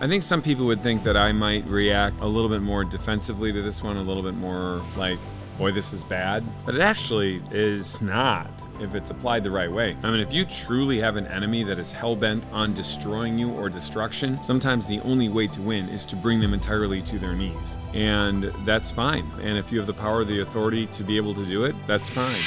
I think some people would think that I might react a little bit more defensively to this one, a little bit more like, boy, this is bad. But it actually is not if it's applied the right way. I mean, if you truly have an enemy that is hell-bent on destroying you or destruction, sometimes the only way to win is to bring them entirely to their knees. And that's fine. And if you have the power or the authority to be able to do it, that's fine.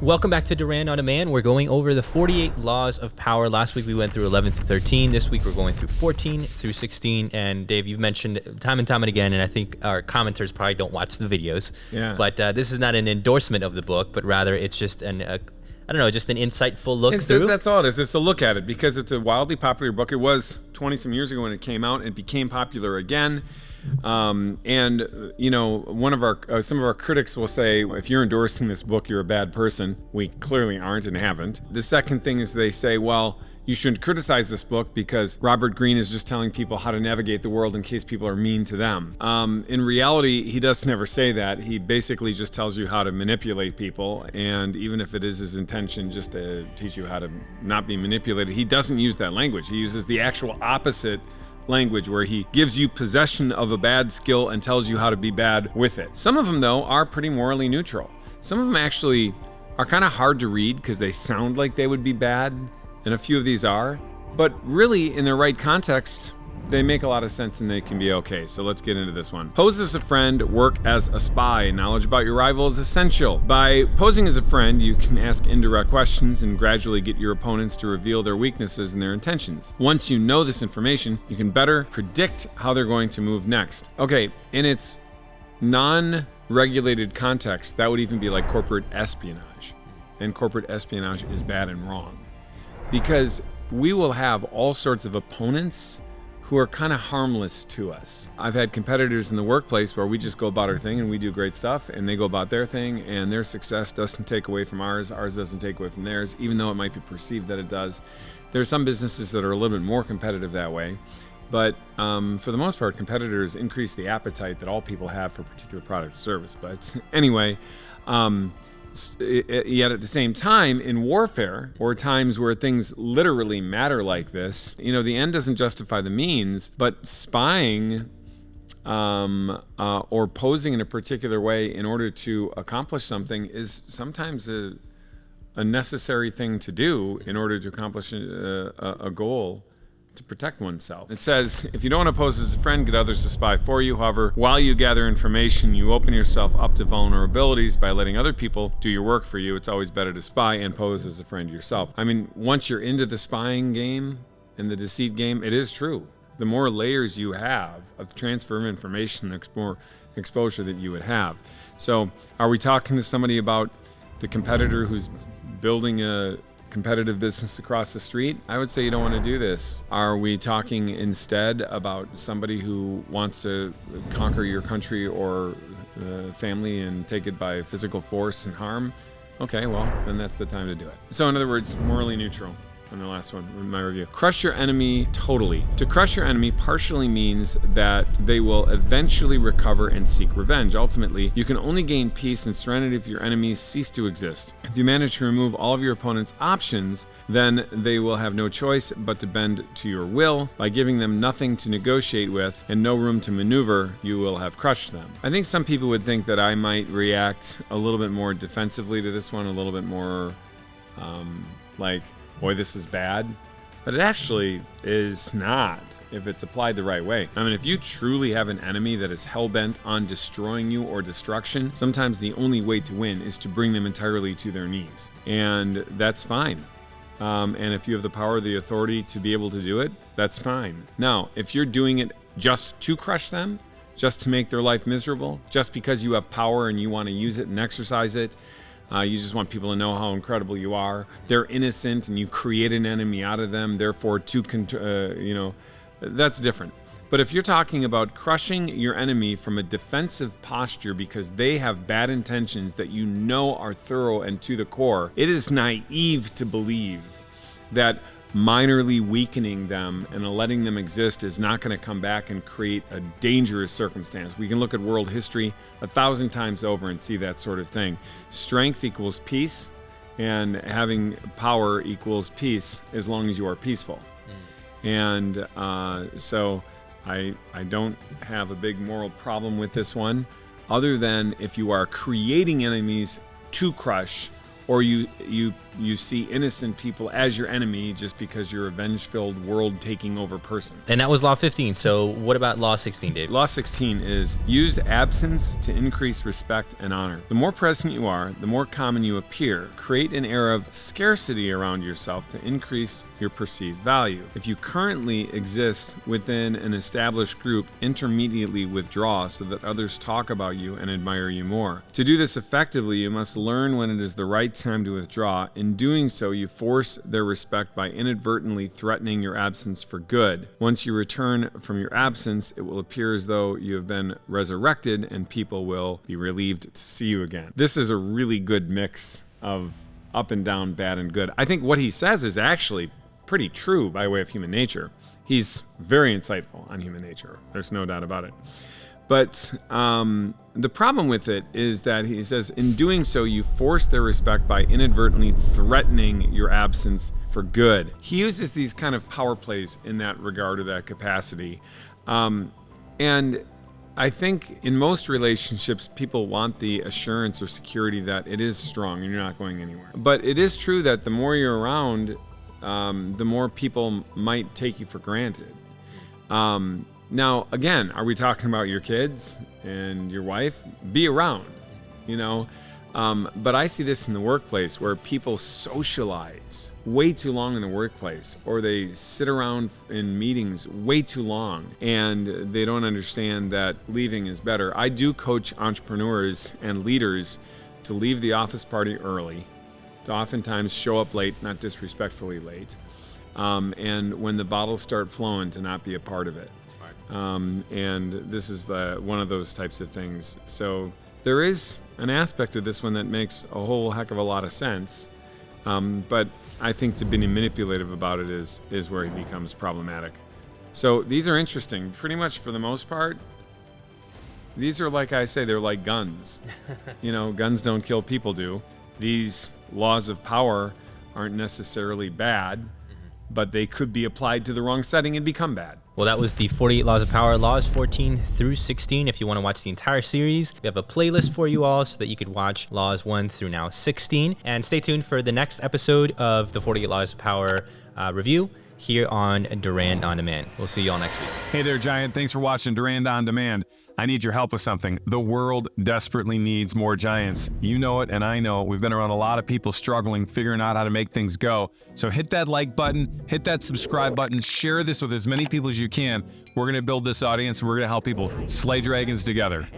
Welcome back to Durand on Demand. We're going over the 48 laws of power. Last week we went through 11 through 13. This week we're going through 14 through 16. And Dave, you've mentioned time and time and again, and I think our commenters probably don't watch the videos. Yeah. But this is not an endorsement of the book, but rather it's just just an insightful look through. That's all it is. It's a look at it because it's a wildly popular book. It was 20-some years ago when it came out and it became popular again. And you know, one of our some of our critics will say, if you're endorsing this book, you're a bad person. We clearly aren't and haven't. The second thing is they say, well, you shouldn't criticize this book because Robert Greene is just telling people how to navigate the world in case people are mean to them. In reality, he does never say that. He basically just tells you how to manipulate people, and even if it is his intention just to teach you how to not be manipulated, he doesn't use that language. He uses the actual opposite language where he gives you possession of a bad skill and tells you how to be bad with it. Some of them, though, are pretty morally neutral. Some of them actually are kind of hard to read because they sound like they would be bad, and a few of these are, but really in the right context, they make a lot of sense and they can be okay. So let's get into this one. Pose as a friend, work as a spy. Knowledge about your rival is essential. By posing as a friend, you can ask indirect questions and gradually get your opponents to reveal their weaknesses and their intentions. Once you know this information, you can better predict how they're going to move next. Okay, in its non-regulated context, that would even be like corporate espionage. And corporate espionage is bad and wrong because we will have all sorts of opponents who are kind of harmless to us. I've had competitors in the workplace where we just go about our thing and we do great stuff, and they go about their thing, and their success doesn't take away from ours doesn't take away from theirs, even though it might be perceived that it does. There are some businesses that are a little bit more competitive that way, but for the most part, competitors increase the appetite that all people have for a particular product or service. But anyway, yet at the same time, in warfare, or times where things literally matter like this, you know, the end doesn't justify the means, but spying or posing in a particular way in order to accomplish something is sometimes a necessary thing to do in order to accomplish a goal, to protect oneself. It says, if you don't want to pose as a friend, get others to spy for you. However, while you gather information, you open yourself up to vulnerabilities by letting other people do your work for you. It's always better to spy and pose as a friend yourself. I mean, once you're into the spying game and the deceit game, it is true. The more layers you have of transfer of information, the more exposure that you would have. So, are we talking to somebody about the competitor who's building a competitive business across the street? I would say you don't want to do this. Are we talking instead about somebody who wants to conquer your country or family and take it by physical force and harm? Okay, well, then that's the time to do it. So in other words, morally neutral. And the last one in my review. Crush your enemy totally. To crush your enemy partially means that they will eventually recover and seek revenge. Ultimately, you can only gain peace and serenity if your enemies cease to exist. If you manage to remove all of your opponent's options, then they will have no choice but to bend to your will. By giving them nothing to negotiate with and no room to maneuver, you will have crushed them. I think some people would think that I might react a little bit more defensively to this one, a little bit more like, boy, this is bad. But it actually is not if it's applied the right way. I mean, if you truly have an enemy that is hell-bent on destroying you or destruction, sometimes the only way to win is to bring them entirely to their knees. And that's fine. And if you have the power or the authority to be able to do it, that's fine. Now, if you're doing it just to crush them, just to make their life miserable, just because you have power and you want to use it and exercise it, you just want people to know how incredible you are. They're innocent and you create an enemy out of them, therefore that's different. But if you're talking about crushing your enemy from a defensive posture because they have bad intentions that you know are thorough and to the core, it is naive to believe that minorly weakening them and letting them exist is not going to come back and create a dangerous circumstance. We can look at world history 1,000 times over and see that sort of thing. Strength equals peace, And having power equals peace as long as you are peaceful. And so I don't have a big moral problem with this one, other than if you are creating enemies to crush, or you see innocent people as your enemy just because you're a revenge-filled, world-taking over person. And that was Law 15. So what about Law 16, Dave? Law 16 is use absence to increase respect and honor. The more present you are, the more common you appear. Create an air of scarcity around yourself to increase your perceived value. If you currently exist within an established group, intermediately withdraw so that others talk about you and admire you more. To do this effectively, you must learn when it is the right time to withdraw. In doing so, you force their respect by inadvertently threatening your absence for good. Once you return from your absence, it will appear as though you have been resurrected and people will be relieved to see you again. This is a really good mix of up and down, bad and good. I think what he says is actually pretty true by way of human nature. He's very insightful on human nature. There's no doubt about it. But the problem with it is that he says, in doing so, you force their respect by inadvertently threatening your absence for good. He uses these kind of power plays in that regard, or that capacity. And I think in most relationships, people want the assurance or security that it is strong and you're not going anywhere. But it is true that the more you're around, the more people might take you for granted. Now, again, are we talking about your kids and your wife? Be around, you know. But I see this in the workplace where people socialize way too long in the workplace, or they sit around in meetings way too long, and they don't understand that leaving is better. I do coach entrepreneurs and leaders to leave the office party early, to oftentimes show up late, not disrespectfully late, and when the bottles start flowing, to not be a part of it. And this is one of those types of things. So there is an aspect of this one that makes a whole heck of a lot of sense, but I think to be manipulative about it is where he becomes problematic. So these are interesting. Pretty much for the most part, these are, like I say, they're like guns. You know, guns don't kill, people do. These laws of power aren't necessarily bad, but they could be applied to the wrong setting and become bad. Well, that was the 48 Laws of Power, Laws 14 through 16. If you want to watch the entire series, we have a playlist for you all so that you could watch Laws 1 through now 16. And stay tuned for the next episode of the 48 Laws of Power review here on Durand On Demand. We'll see you all next week. Hey there, Giant. Thanks for watching Durand On Demand. I need your help with something. The world desperately needs more Giants. You know it, and I know it. We've been around a lot of people struggling, figuring out how to make things go. So hit that like button, hit that subscribe button, share this with as many people as you can. We're going to build this audience, and we're going to help people slay dragons together.